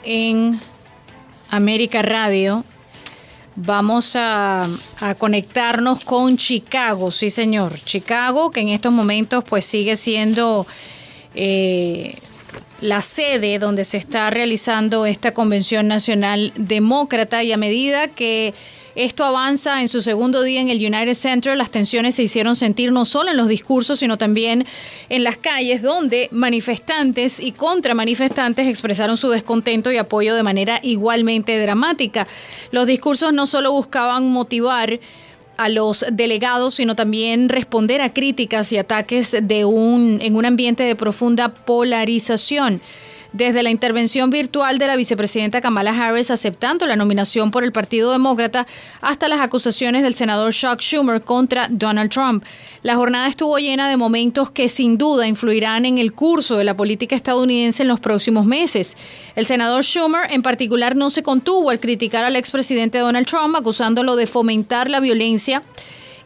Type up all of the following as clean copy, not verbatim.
en América Radio. Vamos a conectarnos con Chicago, sí señor. Chicago, que en estos momentos pues sigue siendo la sede donde se está realizando esta Convención Nacional Demócrata, y a medida que esto avanza en su segundo día en el United Center, las tensiones se hicieron sentir no solo en los discursos, sino también en las calles, donde manifestantes y contramanifestantes expresaron su descontento y apoyo de manera igualmente dramática. Los discursos no solo buscaban motivar a los delegados, sino también responder a críticas y ataques en un ambiente de profunda polarización. Desde la intervención virtual de la vicepresidenta Kamala Harris aceptando la nominación por el Partido Demócrata hasta las acusaciones del senador Chuck Schumer contra Donald Trump. La jornada estuvo llena de momentos que sin duda influirán en el curso de la política estadounidense en los próximos meses. El senador Schumer en particular no se contuvo al criticar al expresidente Donald Trump, acusándolo de fomentar la violencia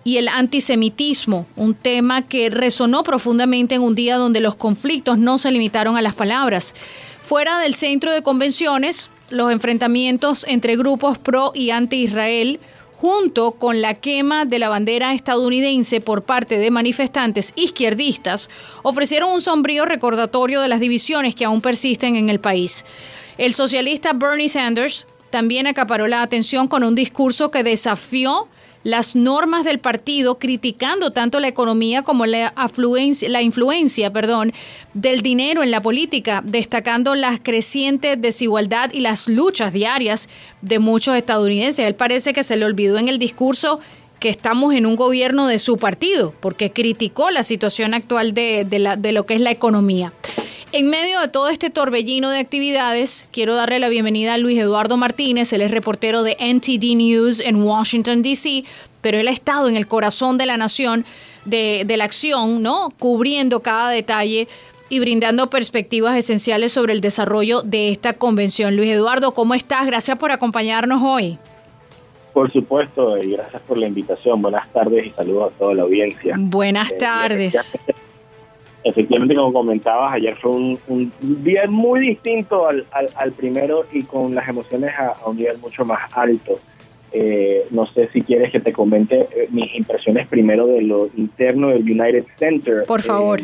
y el antisemitismo, un tema que resonó profundamente en un día donde los conflictos no se limitaron a las palabras. Fuera del centro de convenciones, los enfrentamientos entre grupos pro y anti-Israel, junto con la quema de la bandera estadounidense por parte de manifestantes izquierdistas, ofrecieron un sombrío recordatorio de las divisiones que aún persisten en el país. El socialista Bernie Sanders también acaparó la atención con un discurso que desafió las normas del partido, criticando tanto la economía como la influencia del dinero en la política, destacando la creciente desigualdad y las luchas diarias de muchos estadounidenses. Él parece que se le olvidó en el discurso que estamos en un gobierno de su partido, porque criticó la situación actual de lo que es la economía. En medio de todo este torbellino de actividades, quiero darle la bienvenida a Luis Eduardo Martínez. Él es reportero de NTD News en Washington, D.C., pero él ha estado en el corazón de la nación, de la acción, ¿no? Cubriendo cada detalle y brindando perspectivas esenciales sobre el desarrollo de esta convención. Luis Eduardo, ¿cómo estás? Gracias por acompañarnos hoy. Por supuesto, y gracias por la invitación. Buenas tardes y saludos a toda la audiencia. Buenas tardes. Efectivamente, como comentabas, ayer fue un día muy distinto al primero y con las emociones a un nivel mucho más alto. No sé si quieres que te comente mis impresiones primero de lo interno del United Center. Por favor.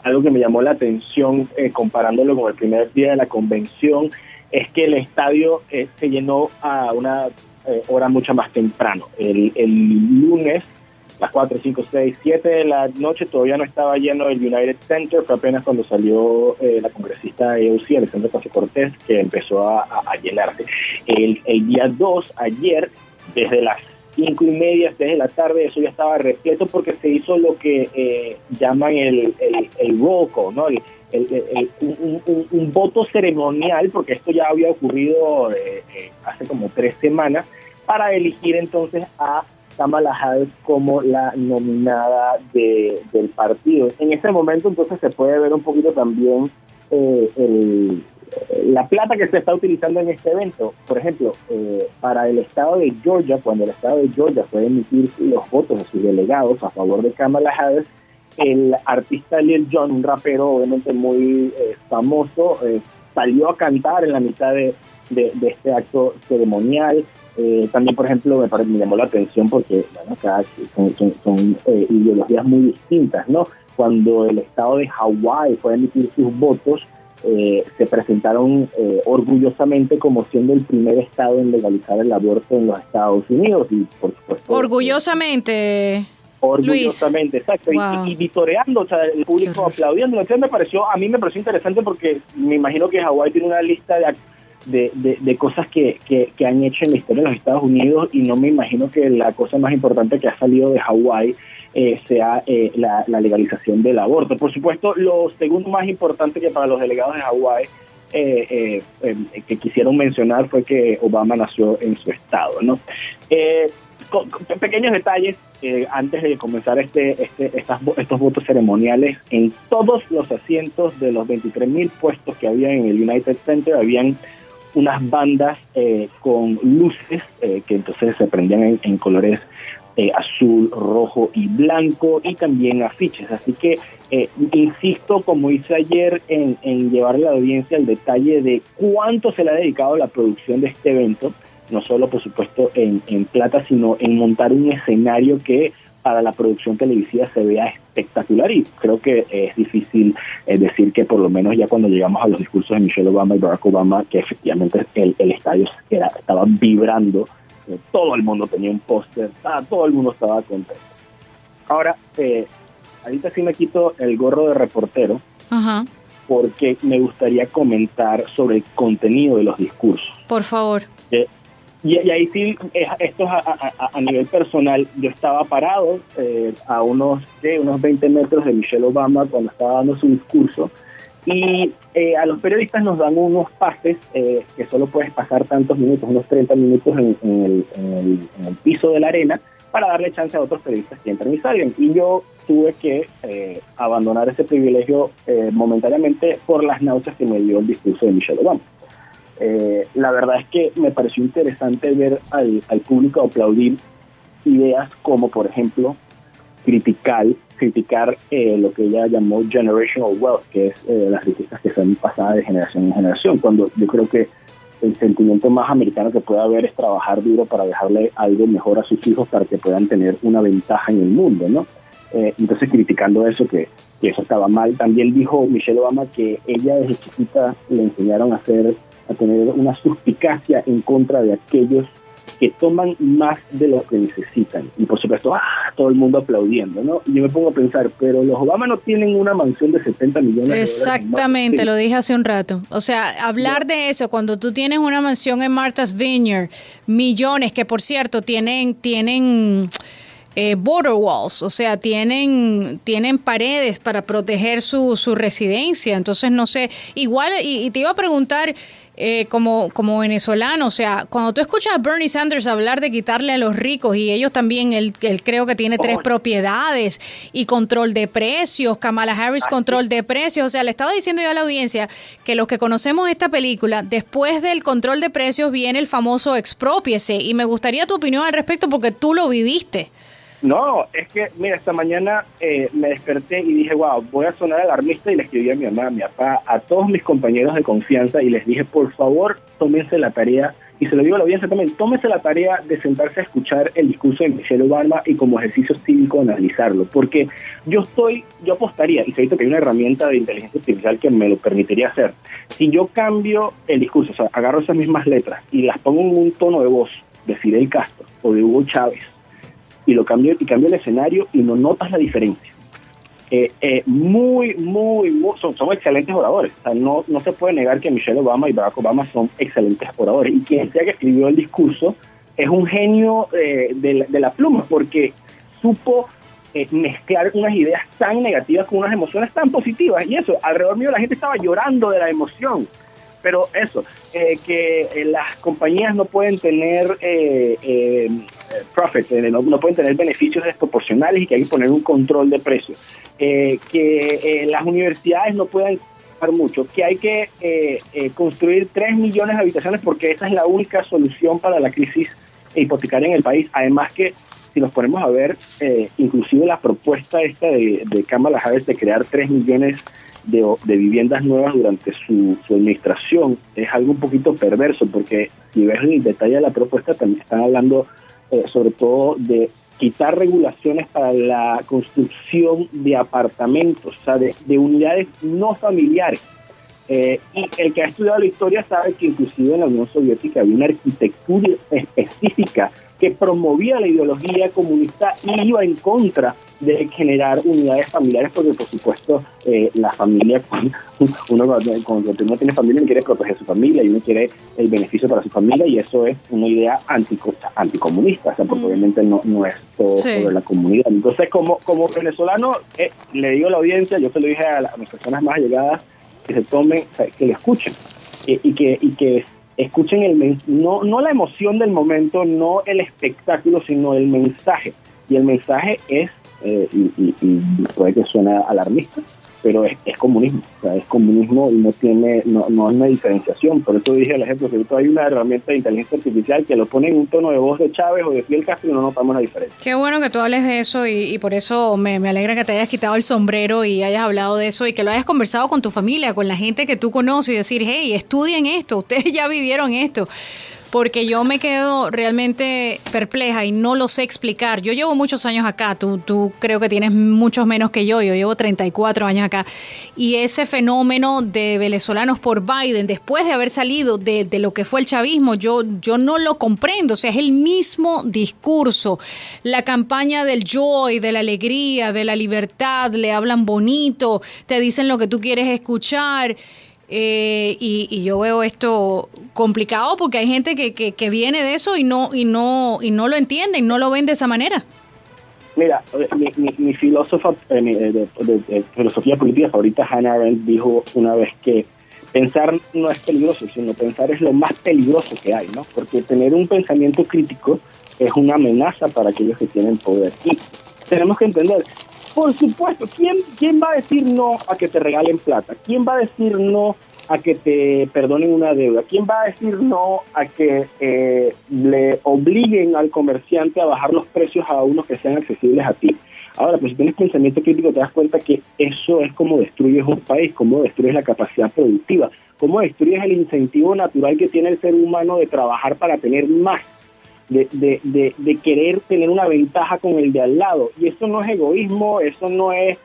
Algo que me llamó la atención comparándolo con el primer día de la convención es que el estadio se llenó a una hora mucho más temprano. El lunes, las 4, 5, 6, 7 de la noche todavía no estaba lleno el United Center. Fue apenas cuando salió la congresista de AOC, Alexandria Ocasio-Cortez, que empezó a llenarse. El día 2, ayer, desde las 5:30, 6 de la tarde, eso ya estaba repleto porque se hizo lo que llaman el roll call, ¿no? Un voto ceremonial, porque esto ya había ocurrido hace como 3 semanas, para elegir entonces a Kamala Harris como la nominada del partido. En ese momento entonces se puede ver un poquito también la plata que se está utilizando en este evento. Por ejemplo, para el estado de Georgia, cuando el estado de Georgia fue a emitir los votos de sus delegados a favor de Kamala Harris, el artista Lil Jon, un rapero obviamente muy famoso, salió a cantar en la mitad de este acto ceremonial. También, por ejemplo, me llamó la atención porque son ideologías muy distintas, ¿no? Cuando el estado de Hawái fue a emitir sus votos, se presentaron orgullosamente como siendo el primer estado en legalizar el aborto en los Estados Unidos. Y por supuesto, orgullosamente, exacto. Wow. Y vitoreando, o sea, el público aplaudiendo. Entonces a mí me pareció interesante porque me imagino que Hawái tiene una lista de cosas que han hecho en la historia de los Estados Unidos, y no me imagino que la cosa más importante que ha salido de Hawái sea la legalización del aborto. Por supuesto, lo segundo más importante que para los delegados de Hawái que quisieron mencionar fue que Obama nació en su estado, ¿no? Con pequeños detalles, antes de comenzar estos votos ceremoniales, en todos los asientos de los 23,000 puestos que había en el United Center, habían unas bandas con luces que entonces se prendían en colores azul, rojo y blanco, y también afiches. Así que Insisto, como hice ayer, en llevarle a la audiencia el detalle de cuánto se le ha dedicado a la producción de este evento, no solo, por supuesto, en plata, sino en montar un escenario que para la producción televisiva se vea espectacular, y creo que es difícil decir que por lo menos ya cuando llegamos a los discursos de Michelle Obama y Barack Obama, que efectivamente el estadio estaba vibrando, todo el mundo tenía un póster, todo el mundo estaba contento. Ahora, ahorita sí me quito el gorro de reportero, Ajá. porque me gustaría comentar sobre el contenido de los discursos. Por favor. Y ahí sí, esto es a nivel personal. Yo estaba parado a unos 20 metros de Michelle Obama cuando estaba dando su discurso, y a los periodistas nos dan unos pases que solo puedes pasar tantos minutos, unos 30 minutos en el piso de la arena, para darle chance a otros periodistas que entran y salgan. Y yo tuve que abandonar ese privilegio momentáneamente por las náuseas que me dio el discurso de Michelle Obama. La verdad es que me pareció interesante ver al público aplaudir ideas como, por ejemplo, criticar lo que ella llamó generational wealth, que es las riquezas que son pasadas de generación en generación, cuando yo creo que el sentimiento más americano que puede haber es trabajar duro para dejarle algo mejor a sus hijos para que puedan tener una ventaja en el mundo, ¿no? Entonces, criticando eso, que eso estaba mal. También dijo Michelle Obama que ella desde chiquita le enseñaron a tener una suspicacia en contra de aquellos que toman más de lo que necesitan. Y por supuesto, todo el mundo aplaudiendo, ¿no? Y yo me pongo a pensar, pero los Obama no tienen una mansión de 70 millones de dólares. Exactamente, lo dije hace un rato. O sea, hablar de eso cuando tú tienes una mansión en Martha's Vineyard, millones, que por cierto tienen border walls, o sea, tienen paredes para proteger su residencia. Entonces, no sé, igual, y te iba a preguntar, como venezolano, o sea, cuando tú escuchas a Bernie Sanders hablar de quitarle a los ricos, y ellos también, él creo que tiene 3 propiedades y control de precios, Kamala Harris control de precios, o sea, le estaba diciendo yo a la audiencia que los que conocemos esta película, después del control de precios viene el famoso exprópiese, y me gustaría tu opinión al respecto porque tú lo viviste. No, es que, mira, esta mañana me desperté y dije, wow, voy a sonar alarmista, y le escribí a mi mamá, a mi papá, a todos mis compañeros de confianza, y les dije, por favor, tómense la tarea, y se lo digo a la audiencia también, tómense la tarea de sentarse a escuchar el discurso de Michelle Obama y como ejercicio cívico analizarlo, porque yo apostaría, y sé que hay una herramienta de inteligencia artificial que me lo permitiría hacer, si yo cambio el discurso, o sea, agarro esas mismas letras y las pongo en un tono de voz de Fidel Castro o de Hugo Chávez, y cambio el escenario, y no notas la diferencia. Son excelentes oradores. O sea, no se puede negar que Michelle Obama y Barack Obama son excelentes oradores, y quien sea que escribió el discurso es un genio de la pluma, porque supo mezclar unas ideas tan negativas con unas emociones tan positivas, y eso, alrededor mío la gente estaba llorando de la emoción. Pero eso, que las compañías no pueden tener profit, no pueden tener beneficios desproporcionales, y que hay que poner un control de precios, que las universidades no puedan gastar mucho, que hay que construir 3 millones de habitaciones porque esa es la única solución para la crisis hipotecaria en el país. Además que, si nos ponemos a ver, inclusive la propuesta esta de Kamala Harris de crear 3 millones de viviendas nuevas durante su administración es algo un poquito perverso, porque si ves el detalle de la propuesta, también están hablando sobre todo de quitar regulaciones para la construcción de apartamentos, o sea, de unidades no familiares. Y el que ha estudiado la historia sabe que inclusive en la Unión Soviética había una arquitectura específica que promovía la ideología comunista y iba en contra de generar unidades familiares, porque por supuesto la familia, cuando uno tiene familia, uno quiere proteger a su familia y uno quiere el beneficio para su familia, y eso es una idea anticomunista, o sea, porque obviamente no es todo sobre la comunidad. Entonces, como venezolano, le digo a la audiencia, yo se lo dije a mis personas más allegadas, que se tomen, o sea, que le escuchen, y que escuchen no la emoción del momento, no el espectáculo, sino el mensaje. Y el mensaje es, y puede que suene alarmista, pero es comunismo, o sea, es comunismo y no es una diferenciación. Por eso dije el ejemplo, que ahorita hay una herramienta de inteligencia artificial que lo pone en un tono de voz de Chávez o de Fidel Castro y no notamos la diferencia. Qué bueno que tú hables de eso y por eso me alegra que te hayas quitado el sombrero y hayas hablado de eso y que lo hayas conversado con tu familia, con la gente que tú conoces y decir, hey, estudien esto, ustedes ya vivieron esto. Porque yo me quedo realmente perpleja y no lo sé explicar. Yo llevo muchos años acá, tú creo que tienes muchos menos que yo llevo 34 años acá. Y ese fenómeno de venezolanos por Biden, después de haber salido de lo que fue el chavismo, yo no lo comprendo. O sea, es el mismo discurso. La campaña del joy, de la alegría, de la libertad, le hablan bonito, te dicen lo que tú quieres escuchar. Y yo veo esto complicado porque hay gente que viene de eso y no lo entienden, no lo ven de esa manera. Mira, mi filósofa de filosofía política favorita, Hannah Arendt, dijo una vez que pensar no es peligroso, sino pensar es lo más peligroso que hay, ¿no? Porque tener un pensamiento crítico es una amenaza para aquellos que tienen poder. Y tenemos que entender, por supuesto, ¿quién va a decir no a que te regalen plata? ¿Quién va a decir no a que te perdonen una deuda? ¿Quién va a decir no a que le obliguen al comerciante a bajar los precios a unos que sean accesibles a ti? Ahora, pues si tienes pensamiento crítico te das cuenta que eso es como destruyes un país, como destruyes la capacidad productiva, como destruyes el incentivo natural que tiene el ser humano de trabajar para tener más. De querer tener una ventaja con el de al lado. Y eso no es egoísmo, eso no es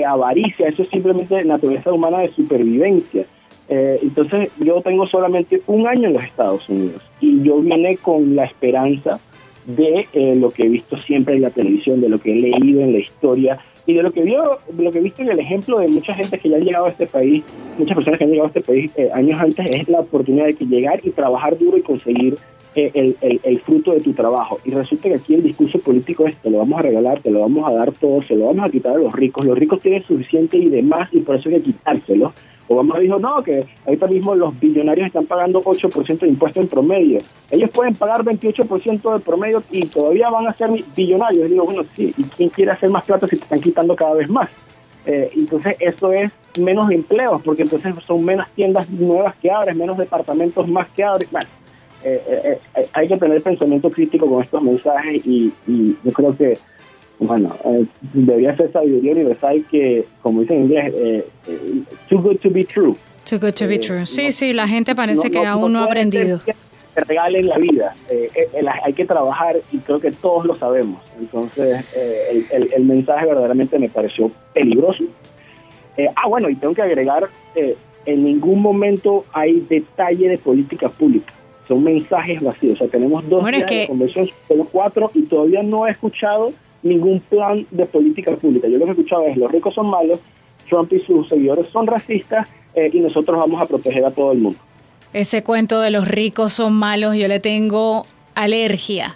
avaricia, eso es simplemente naturaleza humana de supervivencia. Entonces yo tengo solamente un año en los Estados Unidos y yo vine con la esperanza de lo que he visto siempre en la televisión, de lo que he leído en la historia y de lo que he visto en el ejemplo de mucha gente que ya ha llegado a este país, muchas personas que han llegado a este país años antes, es la oportunidad de que llegar y trabajar duro y conseguir el fruto de tu trabajo. Y resulta que aquí el discurso político es: te lo vamos a regalar, te lo vamos a dar todo, se lo vamos a quitar a los ricos tienen suficiente y demás y por eso hay que quitárselo. Obama dijo no, que ahorita mismo los billonarios están pagando 8% de impuestos en promedio, ellos pueden pagar 28% de promedio y todavía van a ser billonarios. Y digo, bueno, sí, ¿y quién quiere hacer más plata si te están quitando cada vez más? Entonces eso es menos empleos, porque entonces son menos tiendas nuevas que abres, menos departamentos más que abres. Bueno, hay que tener pensamiento crítico con estos mensajes y yo creo que, bueno, debería ser sabiduría universal que, como dicen en inglés, too good to be true. Too good to be true. Sí, la gente parece que aún no ha aprendido. Que te regalen la vida. Hay que trabajar y creo que todos lo sabemos. Entonces, el mensaje verdaderamente me pareció peligroso. Bueno, y tengo que agregar, en ningún momento hay detalle de política pública. Son mensajes vacíos. O sea, tenemos 2 días de convención, solo 4, y todavía no he escuchado ningún plan de política pública. Yo lo que he escuchado es: los ricos son malos, Trump y sus seguidores son racistas, y nosotros vamos a proteger a todo el mundo. Ese cuento de los ricos son malos, yo le tengo alergia.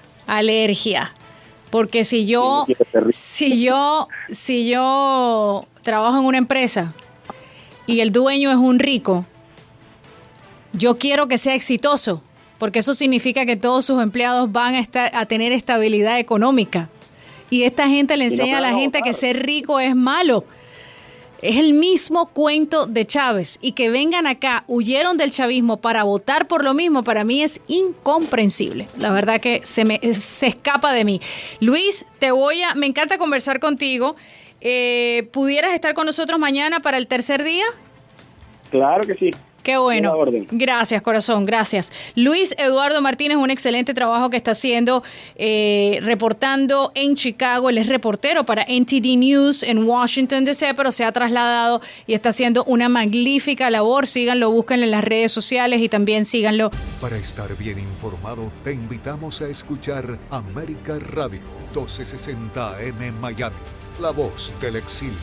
Porque si yo trabajo en una empresa y el dueño es un rico, yo quiero que sea exitoso, porque eso significa que todos sus empleados van a tener estabilidad económica. Y esta gente le enseña a la gente que ser rico es malo. Es el mismo cuento de Chávez. Y que vengan acá, huyeron del chavismo para votar por lo mismo, para mí es incomprensible. La verdad que se escapa de mí. Luis, me encanta conversar contigo. ¿Pudieras estar con nosotros mañana para el tercer día? Claro que sí. Qué bueno. Gracias, corazón, gracias. Luis Eduardo Martínez, un excelente trabajo que está haciendo reportando en Chicago. Él es reportero para NTD News en Washington, D.C., pero se ha trasladado y está haciendo una magnífica labor. Síganlo, búsquenlo en las redes sociales y también síganlo. Para estar bien informado, te invitamos a escuchar América Radio 1260 AM Miami, la voz del exilio.